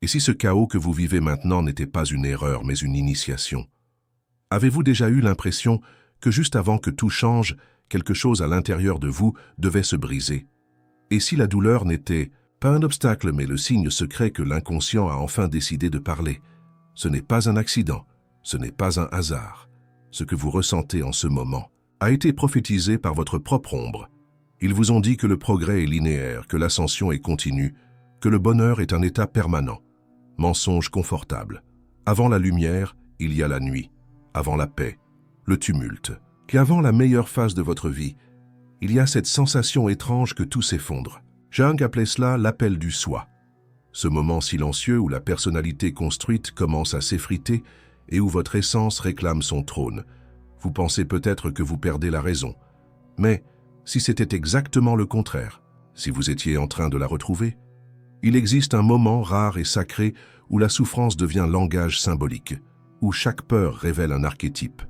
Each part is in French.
Et si ce chaos que vous vivez maintenant n'était pas une erreur, mais une initiation? Avez-vous déjà eu l'impression que juste avant que tout change, quelque chose à l'intérieur de vous devait se briser? Et si la douleur n'était pas un obstacle, mais le signe secret que l'inconscient a enfin décidé de parler? Ce n'est pas un accident, ce n'est pas un hasard. Ce que vous ressentez en ce moment a été prophétisé par votre propre ombre. Ils vous ont dit que le progrès est linéaire, que l'ascension est continue, que le bonheur est un état permanent. Mensonge confortable. Avant la lumière, il y a la nuit. Avant la paix, le tumulte. Qu'avant la meilleure phase de votre vie, il y a cette sensation étrange que tout s'effondre. Jung appelait cela l'appel du soi. Ce moment silencieux où la personnalité construite commence à s'effriter et où votre essence réclame son trône. Vous pensez peut-être que vous perdez la raison. Mais si c'était exactement le contraire, si vous étiez en train de la retrouver, il existe un moment rare et sacré où la souffrance devient langage symbolique, où chaque peur révèle un archétype,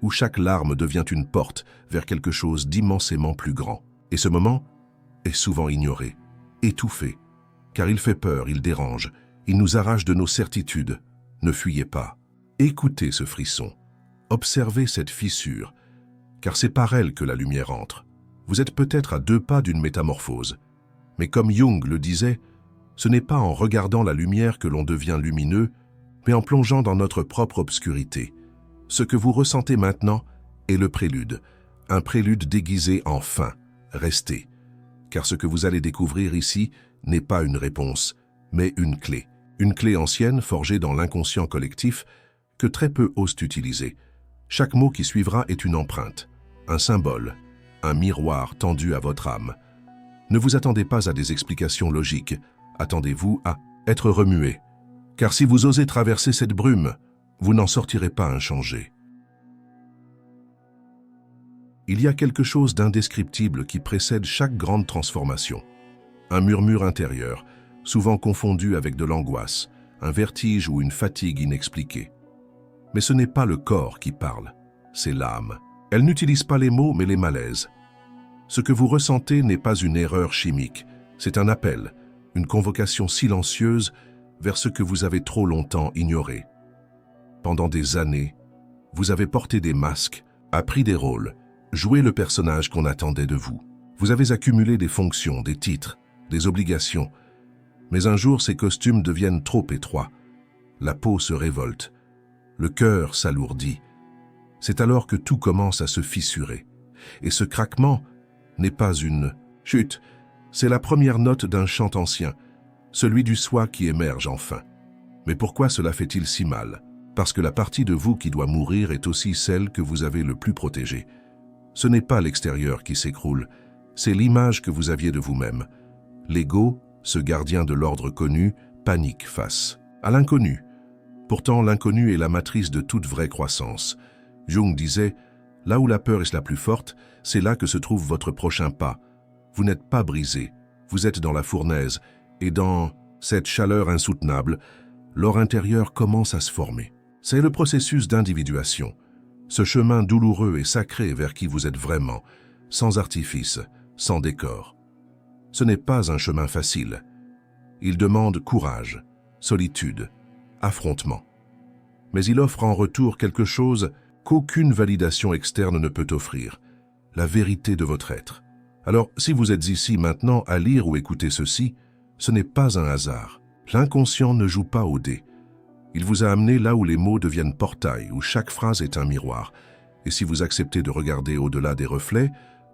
où chaque larme devient une porte vers quelque chose d'immensément plus grand. Et ce moment est souvent ignoré, étouffé, car il fait peur, il dérange, il nous arrache de nos certitudes. Ne fuyez pas. Écoutez ce frisson. Observez cette fissure, car c'est par elle que la lumière entre. Vous êtes peut-être à 2 pas d'une métamorphose. Mais comme Jung le disait, ce n'est pas en regardant la lumière que l'on devient lumineux, mais en plongeant dans notre propre obscurité. Ce que vous ressentez maintenant est le prélude, un prélude déguisé en fin. Restez, car ce que vous allez découvrir ici n'est pas une réponse, mais une clé ancienne forgée dans l'inconscient collectif que très peu osent utiliser. Chaque mot qui suivra est une empreinte, un symbole, un miroir tendu à votre âme. Ne vous attendez pas à des explications logiques, attendez-vous à être remué. Car si vous osez traverser cette brume, vous n'en sortirez pas inchangé. Il y a quelque chose d'indescriptible qui précède chaque grande transformation. Un murmure intérieur, souvent confondu avec de l'angoisse, un vertige ou une fatigue inexpliquée. Mais ce n'est pas le corps qui parle, c'est l'âme. Elle n'utilise pas les mots mais les malaises. Ce que vous ressentez n'est pas une erreur chimique, c'est un appel, une convocation silencieuse vers ce que vous avez trop longtemps ignoré. Pendant des années, vous avez porté des masques, appris des rôles, joué le personnage qu'on attendait de vous. Vous avez accumulé des fonctions, des titres, des obligations. Mais un jour, ces costumes deviennent trop étroits. La peau se révolte. Le cœur s'alourdit. C'est alors que tout commence à se fissurer. Et ce craquement n'est pas une chute, c'est la première note d'un chant ancien, celui du soi qui émerge enfin. Mais pourquoi cela fait-il si mal? Parce que la partie de vous qui doit mourir est aussi celle que vous avez le plus protégée. Ce n'est pas l'extérieur qui s'écroule, c'est l'image que vous aviez de vous-même. L'ego, ce gardien de l'ordre connu, panique face à l'inconnu. Pourtant, l'inconnu est la matrice de toute vraie croissance. Jung disait, là où la peur est la plus forte, c'est là que se trouve votre prochain pas. Vous n'êtes pas brisé, vous êtes dans la fournaise, et dans cette chaleur insoutenable, l'or intérieur commence à se former. C'est le processus d'individuation, ce chemin douloureux et sacré vers qui vous êtes vraiment, sans artifice, sans décor. Ce n'est pas un chemin facile. Il demande courage, solitude, affrontement. Mais il offre en retour quelque chose qu'aucune validation externe ne peut offrir, la vérité de votre être. Alors, si vous êtes ici maintenant à lire ou écouter ceci, ce n'est pas un hasard. L'inconscient ne joue pas au dé. Il vous a amené là où les mots deviennent portails, où chaque phrase est un miroir. Et si vous acceptez de regarder au-delà des reflets,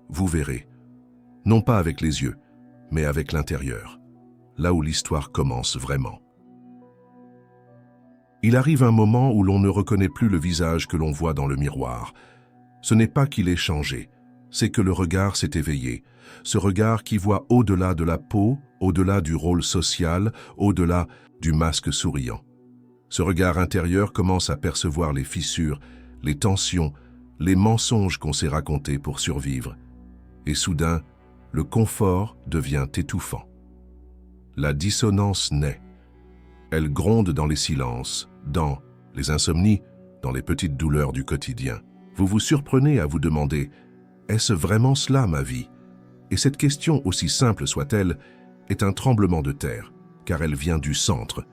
vous verrez. Non pas avec les yeux, mais avec l'intérieur. Là où l'histoire commence vraiment. Il arrive un moment où l'on ne reconnaît plus le visage que l'on voit dans le miroir. Ce n'est pas qu'il ait changé, c'est que le regard s'est éveillé. Ce regard qui voit au-delà de la peau, au-delà du rôle social, au-delà du masque souriant. Ce regard intérieur commence à percevoir les fissures, les tensions, les mensonges qu'on s'est racontés pour survivre. Et soudain, le confort devient étouffant. La dissonance naît. Elle gronde dans les silences, dans les insomnies, dans les petites douleurs du quotidien. Vous vous surprenez à vous demander « Est-ce vraiment cela ma vie ?» Et cette question, aussi simple soit-elle, est un tremblement de terre, car elle vient du centre,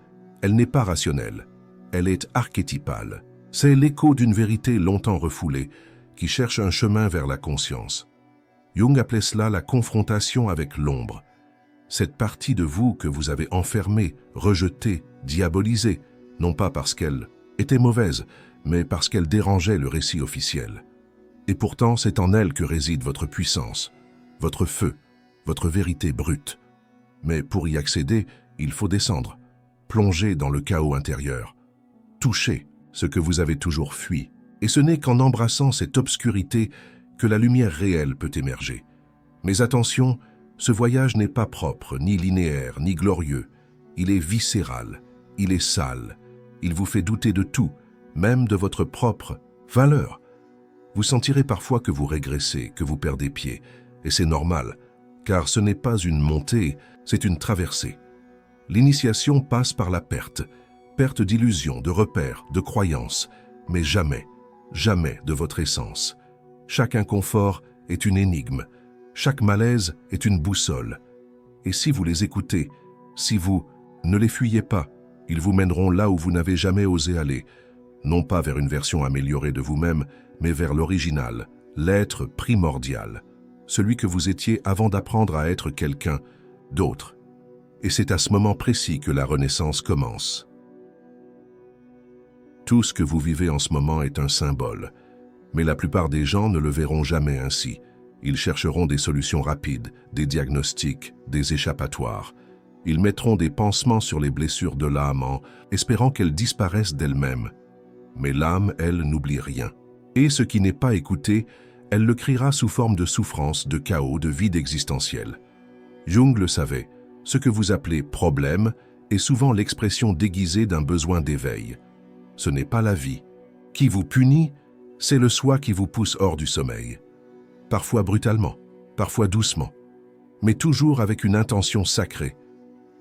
Elle n'est pas rationnelle, elle est archétypale. C'est l'écho d'une vérité longtemps refoulée, qui cherche un chemin vers la conscience. Jung appelait cela la confrontation avec l'ombre. Cette partie de vous que vous avez enfermée, rejetée, diabolisée, non pas parce qu'elle était mauvaise, mais parce qu'elle dérangeait le récit officiel. Et pourtant, c'est en elle que réside votre puissance, votre feu, votre vérité brute. Mais pour y accéder, il faut descendre, plonger dans le chaos intérieur, toucher ce que vous avez toujours fui. Et ce n'est qu'en embrassant cette obscurité que la lumière réelle peut émerger. Mais attention, ce voyage n'est pas propre, ni linéaire, ni glorieux. Il est viscéral, il est sale, il vous fait douter de tout, même de votre propre valeur. Vous sentirez parfois que vous régressez, que vous perdez pied, et c'est normal, car ce n'est pas une montée, c'est une traversée. L'initiation passe par la perte d'illusions, de repères, de croyances, mais jamais, jamais de votre essence. Chaque inconfort est une énigme, chaque malaise est une boussole. Et si vous les écoutez, si vous ne les fuyez pas, ils vous mèneront là où vous n'avez jamais osé aller, non pas vers une version améliorée de vous-même, mais vers l'original, l'être primordial, celui que vous étiez avant d'apprendre à être quelqu'un d'autre. Et c'est à ce moment précis que la renaissance commence. Tout ce que vous vivez en ce moment est un symbole, mais la plupart des gens ne le verront jamais ainsi. Ils chercheront des solutions rapides, des diagnostics, des échappatoires. Ils mettront des pansements sur les blessures de l'âme en espérant qu'elles disparaissent d'elles-mêmes. Mais l'âme, elle, n'oublie rien. Et ce qui n'est pas écouté, elle le criera sous forme de souffrance, de chaos, de vide existentiel. Jung le savait, ce que vous appelez « problème » est souvent l'expression déguisée d'un besoin d'éveil. Ce n'est pas la vie. Qui vous punit, c'est le soi qui vous pousse hors du sommeil. Parfois brutalement, parfois doucement, mais toujours avec une intention sacrée.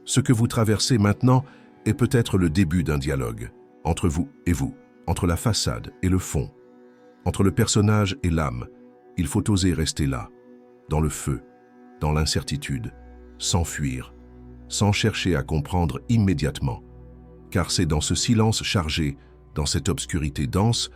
Ce que vous traversez maintenant est peut-être le début d'un dialogue, entre vous et vous, entre la façade et le fond, entre le personnage et l'âme. Il faut oser rester là, dans le feu, dans l'incertitude, sans fuir, sans chercher à comprendre immédiatement, car c'est dans ce silence chargé, dans cette obscurité dense,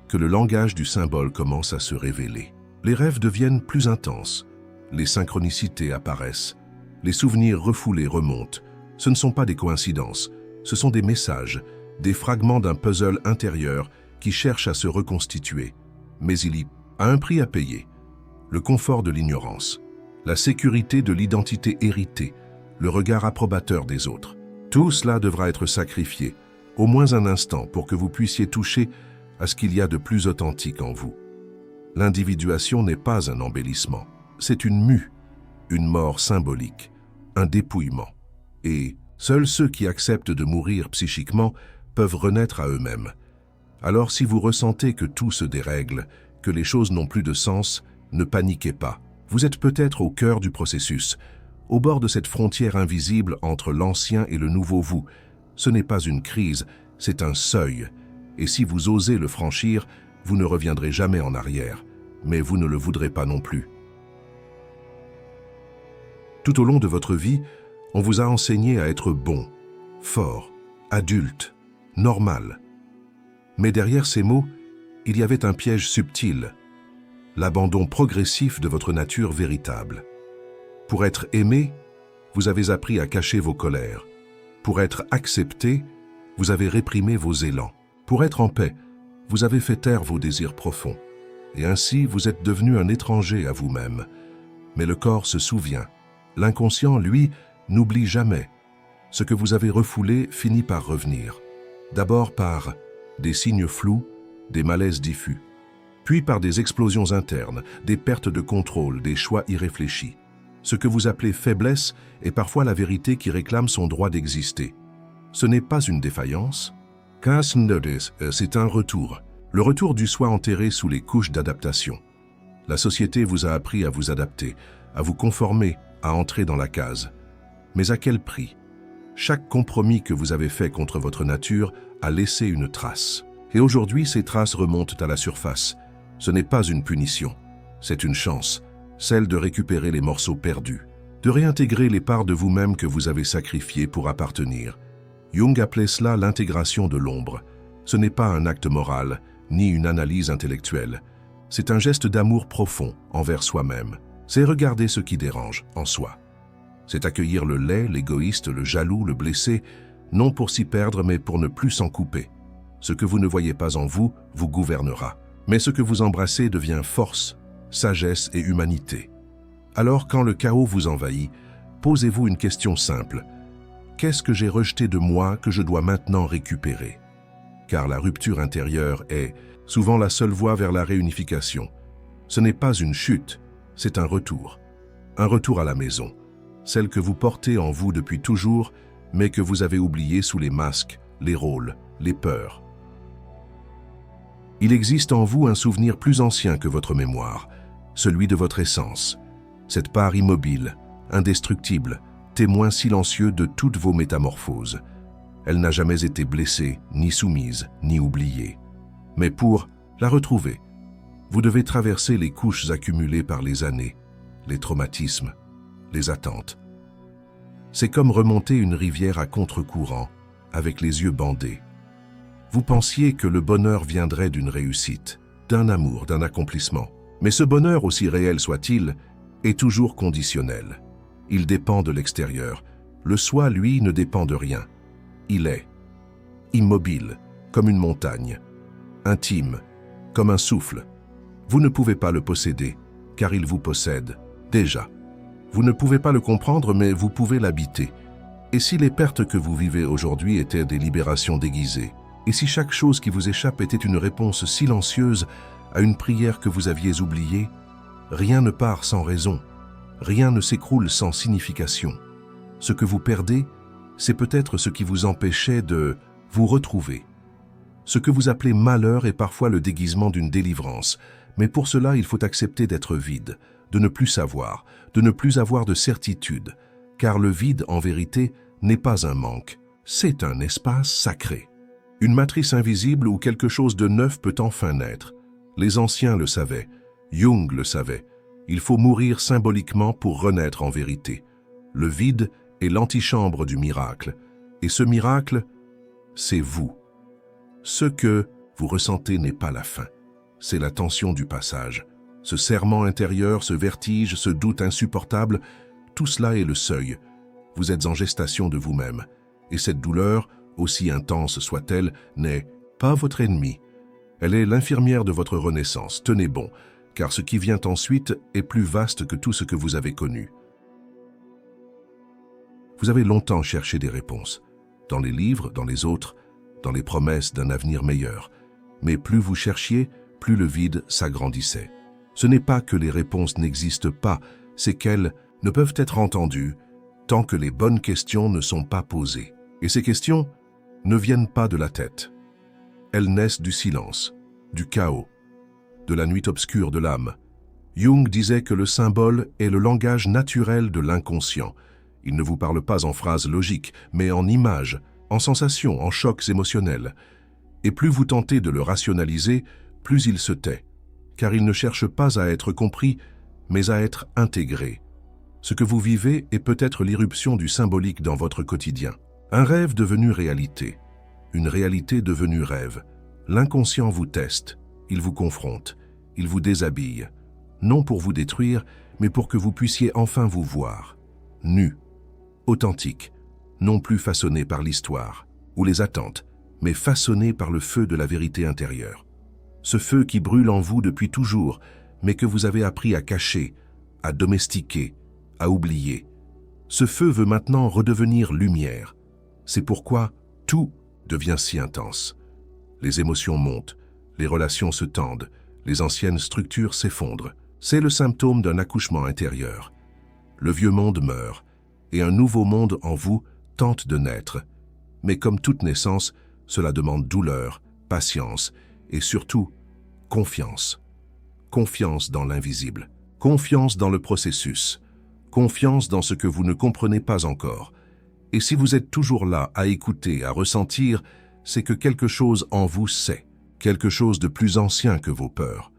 que le langage du symbole commence à se révéler. Les rêves deviennent plus intenses, les synchronicités apparaissent, les souvenirs refoulés remontent. Ce ne sont pas des coïncidences, ce sont des messages, des fragments d'un puzzle intérieur qui cherche à se reconstituer. Mais il y a un prix à payer, le confort de l'ignorance, la sécurité de l'identité héritée, le regard approbateur des autres. Tout cela devra être sacrifié, au moins un instant, pour que vous puissiez toucher à ce qu'il y a de plus authentique en vous. L'individuation n'est pas un embellissement, c'est une mue, une mort symbolique, un dépouillement. Et seuls ceux qui acceptent de mourir psychiquement peuvent renaître à eux-mêmes. Alors si vous ressentez que tout se dérègle, que les choses n'ont plus de sens, ne paniquez pas. Vous êtes peut-être au cœur du processus, au bord de cette frontière invisible entre l'ancien et le nouveau vous. Ce n'est pas une crise, c'est un seuil. Et si vous osez le franchir, vous ne reviendrez jamais en arrière, mais vous ne le voudrez pas non plus. Tout au long de votre vie, on vous a enseigné à être bon, fort, adulte, normal. Mais derrière ces mots, il y avait un piège subtil, l'abandon progressif de votre nature véritable. Pour être aimé, vous avez appris à cacher vos colères. Pour être accepté, vous avez réprimé vos élans. Pour être en paix, vous avez fait taire vos désirs profonds. Et ainsi, vous êtes devenu un étranger à vous-même. Mais le corps se souvient. L'inconscient, lui, n'oublie jamais. Ce que vous avez refoulé finit par revenir. D'abord par des signes flous, des malaises diffus. Puis par des explosions internes, des pertes de contrôle, des choix irréfléchis. Ce que vous appelez faiblesse est parfois la vérité qui réclame son droit d'exister. Ce n'est pas une défaillance. C'est un retour. Le retour du soi enterré sous les couches d'adaptation. La société vous a appris à vous adapter, à vous conformer, à entrer dans la case. Mais à quel prix? Chaque compromis que vous avez fait contre votre nature a laissé une trace. Et aujourd'hui, ces traces remontent à la surface. Ce n'est pas une punition, c'est une chance, celle de récupérer les morceaux perdus, de réintégrer les parts de vous-même que vous avez sacrifiées pour appartenir. Jung appelait cela l'intégration de l'ombre. Ce n'est pas un acte moral, ni une analyse intellectuelle. C'est un geste d'amour profond envers soi-même. C'est regarder ce qui dérange en soi. C'est accueillir le laid, l'égoïste, le jaloux, le blessé, non pour s'y perdre, mais pour ne plus s'en couper. Ce que vous ne voyez pas en vous, vous gouvernera. Mais ce que vous embrassez devient force, sagesse et humanité. Alors, quand le chaos vous envahit, posez-vous une question simple. Qu'est-ce que j'ai rejeté de moi que je dois maintenant récupérer? Car la rupture intérieure est souvent la seule voie vers la réunification. Ce n'est pas une chute, c'est un retour. Un retour à la maison, celle que vous portez en vous depuis toujours, mais que vous avez oubliée sous les masques, les rôles, les peurs. Il existe en vous un souvenir plus ancien que votre mémoire, celui de votre essence. Cette part immobile, indestructible, témoin silencieux de toutes vos métamorphoses. Elle n'a jamais été blessée, ni soumise, ni oubliée. Mais pour la retrouver, vous devez traverser les couches accumulées par les années, les traumatismes, les attentes. C'est comme remonter une rivière à contre-courant, avec les yeux bandés. Vous pensiez que le bonheur viendrait d'une réussite, d'un amour, d'un accomplissement. Mais ce bonheur, aussi réel soit-il, est toujours conditionnel. Il dépend de l'extérieur. Le soi, lui, ne dépend de rien. Il est immobile, comme une montagne, intime, comme un souffle. Vous ne pouvez pas le posséder, car il vous possède, déjà. Vous ne pouvez pas le comprendre, mais vous pouvez l'habiter. Et si les pertes que vous vivez aujourd'hui étaient des libérations déguisées? Et si chaque chose qui vous échappe était une réponse silencieuse à une prière que vous aviez oubliée? Rien ne part sans raison. Rien ne s'écroule sans signification. Ce que vous perdez, c'est peut-être ce qui vous empêchait de vous retrouver. Ce que vous appelez malheur est parfois le déguisement d'une délivrance, mais pour cela il faut accepter d'être vide, de ne plus savoir, de ne plus avoir de certitude, car le vide, en vérité, n'est pas un manque, c'est un espace sacré. Une matrice invisible où quelque chose de neuf peut enfin naître. Les anciens le savaient, Jung le savait. Il faut mourir symboliquement pour renaître en vérité. Le vide est l'antichambre du miracle, et ce miracle, c'est vous. Ce que vous ressentez n'est pas la fin, c'est la tension du passage. Ce serrement intérieur, ce vertige, ce doute insupportable, tout cela est le seuil. Vous êtes en gestation de vous-même, et cette douleur, aussi intense soit-elle, n'est pas votre ennemi. Elle est l'infirmière de votre renaissance. Tenez bon, car ce qui vient ensuite est plus vaste que tout ce que vous avez connu. Vous avez longtemps cherché des réponses, dans les livres, dans les autres, dans les promesses d'un avenir meilleur. Mais plus vous cherchiez, plus le vide s'agrandissait. Ce n'est pas que les réponses n'existent pas, c'est qu'elles ne peuvent être entendues tant que les bonnes questions ne sont pas posées. Et ces questions ne viennent pas de la tête. Elles naissent du silence, du chaos, de la nuit obscure de l'âme. Jung disait que le symbole est le langage naturel de l'inconscient. Il ne vous parle pas en phrases logiques, mais en images, en sensations, en chocs émotionnels. Et plus vous tentez de le rationaliser, plus il se tait, car il ne cherche pas à être compris, mais à être intégré. Ce que vous vivez est peut-être l'irruption du symbolique dans votre quotidien. Un rêve devenu réalité, une réalité devenue rêve. L'inconscient vous teste, il vous confronte, il vous déshabille, non pour vous détruire, mais pour que vous puissiez enfin vous voir, nu, authentique, non plus façonné par l'histoire ou les attentes, mais façonné par le feu de la vérité intérieure. Ce feu qui brûle en vous depuis toujours, mais que vous avez appris à cacher, à domestiquer, à oublier. Ce feu veut maintenant redevenir lumière. C'est pourquoi tout devient si intense. Les émotions montent, les relations se tendent, les anciennes structures s'effondrent. C'est le symptôme d'un accouchement intérieur. Le vieux monde meurt, et un nouveau monde en vous tente de naître. Mais comme toute naissance, cela demande douleur, patience et surtout confiance. Confiance dans l'invisible, confiance dans le processus, confiance dans ce que vous ne comprenez pas encore. Et si vous êtes toujours là à écouter, à ressentir, c'est que quelque chose en vous sait, quelque chose de plus ancien que vos peurs,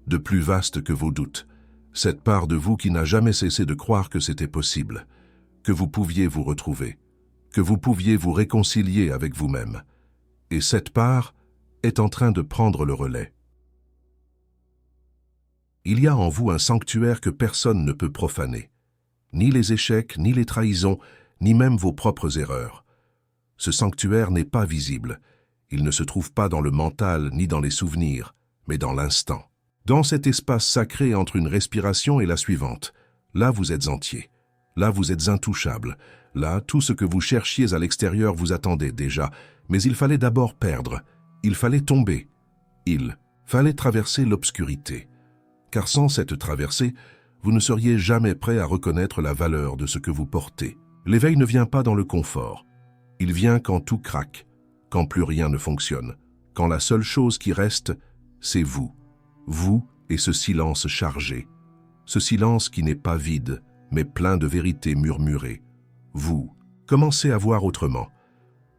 de plus vaste que vos doutes, cette part de vous qui n'a jamais cessé de croire que c'était possible, que vous pouviez vous retrouver. que vous pouviez vous réconcilier avec vous-même. Et cette part est en train de prendre le relais. Il y a en vous un sanctuaire que personne ne peut profaner. Ni les échecs, ni les trahisons, ni même vos propres erreurs. Ce sanctuaire n'est pas visible. Il ne se trouve pas dans le mental ni dans les souvenirs, mais dans l'instant. Dans cet espace sacré entre une respiration et la suivante, là vous êtes entier. Là vous êtes intouchable. Là, tout ce que vous cherchiez à l'extérieur vous attendait déjà. Mais il fallait d'abord perdre. Il fallait tomber. Il fallait traverser l'obscurité. Car sans cette traversée, vous ne seriez jamais prêt à reconnaître la valeur de ce que vous portez. L'éveil ne vient pas dans le confort. Il vient quand tout craque, quand plus rien ne fonctionne, quand la seule chose qui reste, c'est vous. Vous et ce silence chargé. Ce silence qui n'est pas vide, mais plein de vérités murmurées. Vous commencez à voir autrement.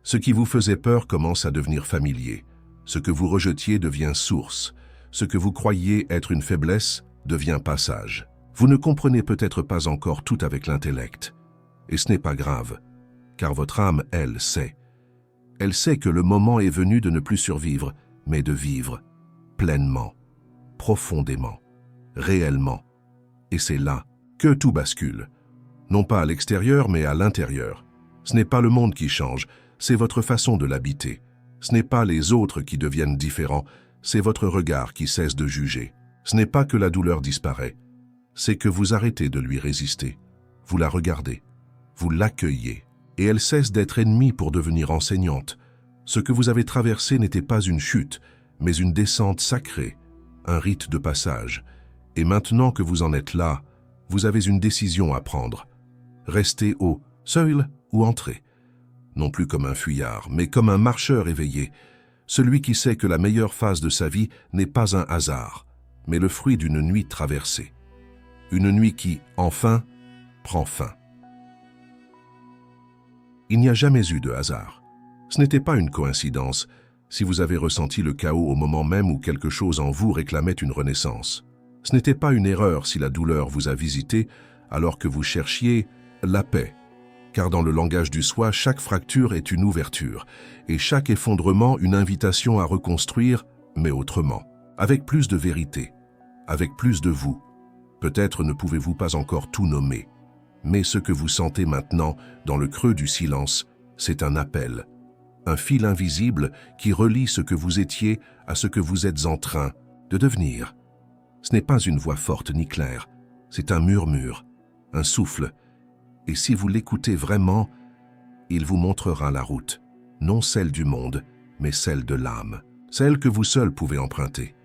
Ce qui vous faisait peur commence à devenir familier. Ce que vous rejetiez devient source. Ce que vous croyiez être une faiblesse devient passage. Vous ne comprenez peut-être pas encore tout avec l'intellect. Et ce n'est pas grave, car votre âme, elle, sait. Elle sait que le moment est venu de ne plus survivre, mais de vivre pleinement, profondément, réellement. Et c'est là que tout bascule. Non pas à l'extérieur, mais à l'intérieur. Ce n'est pas le monde qui change, c'est votre façon de l'habiter. Ce n'est pas les autres qui deviennent différents, c'est votre regard qui cesse de juger. Ce n'est pas que la douleur disparaît, c'est que vous arrêtez de lui résister. Vous la regardez, vous l'accueillez, et elle cesse d'être ennemie pour devenir enseignante. Ce que vous avez traversé n'était pas une chute, mais une descente sacrée, un rite de passage. Et maintenant que vous en êtes là, vous avez une décision à prendre. Rester haut, seul ou entrer. Non plus comme un fuyard, mais comme un marcheur éveillé. Celui qui sait que la meilleure phase de sa vie n'est pas un hasard, mais le fruit d'une nuit traversée. Une nuit qui, enfin, prend fin. Il n'y a jamais eu de hasard. Ce n'était pas une coïncidence si vous avez ressenti le chaos au moment même où quelque chose en vous réclamait une renaissance. Ce n'était pas une erreur si la douleur vous a visité alors que vous cherchiez la paix. Car dans le langage du soi, chaque fracture est une ouverture, et chaque effondrement une invitation à reconstruire, mais autrement, avec plus de vérité, avec plus de vous. Peut-être ne pouvez-vous pas encore tout nommer, mais ce que vous sentez maintenant, dans le creux du silence, c'est un appel, un fil invisible qui relie ce que vous étiez à ce que vous êtes en train de devenir. Ce n'est pas une voix forte ni claire, c'est un murmure, un souffle. Et si vous l'écoutez vraiment, il vous montrera la route, non celle du monde, mais celle de l'âme, celle que vous seul pouvez emprunter.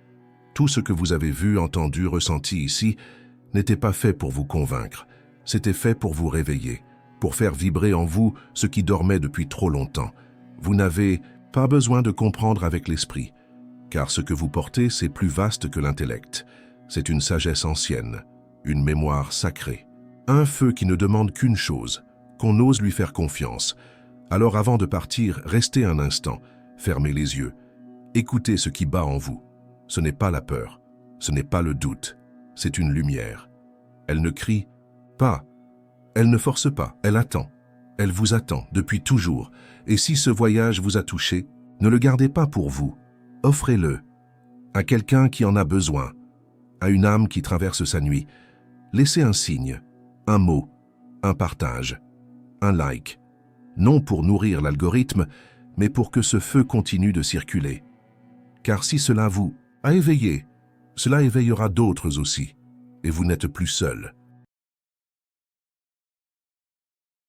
Tout ce que vous avez vu, entendu, ressenti ici n'était pas fait pour vous convaincre, c'était fait pour vous réveiller, pour faire vibrer en vous ce qui dormait depuis trop longtemps. Vous n'avez pas besoin de comprendre avec l'esprit, car ce que vous portez, c'est plus vaste que l'intellect. C'est une sagesse ancienne, une mémoire sacrée. Un feu qui ne demande qu'une chose, qu'on ose lui faire confiance. Alors avant de partir, restez un instant, fermez les yeux, écoutez ce qui bat en vous. Ce n'est pas la peur, ce n'est pas le doute, c'est une lumière. Elle ne crie pas, elle ne force pas, elle attend. Elle vous attend depuis toujours. Et si ce voyage vous a touché, ne le gardez pas pour vous, offrez-le à quelqu'un qui en a besoin, à une âme qui traverse sa nuit. Laissez un signe, un mot, un partage, un like, non pour nourrir l'algorithme, mais pour que ce feu continue de circuler. Car si cela vous a éveillé, cela éveillera d'autres aussi, et vous n'êtes plus seul.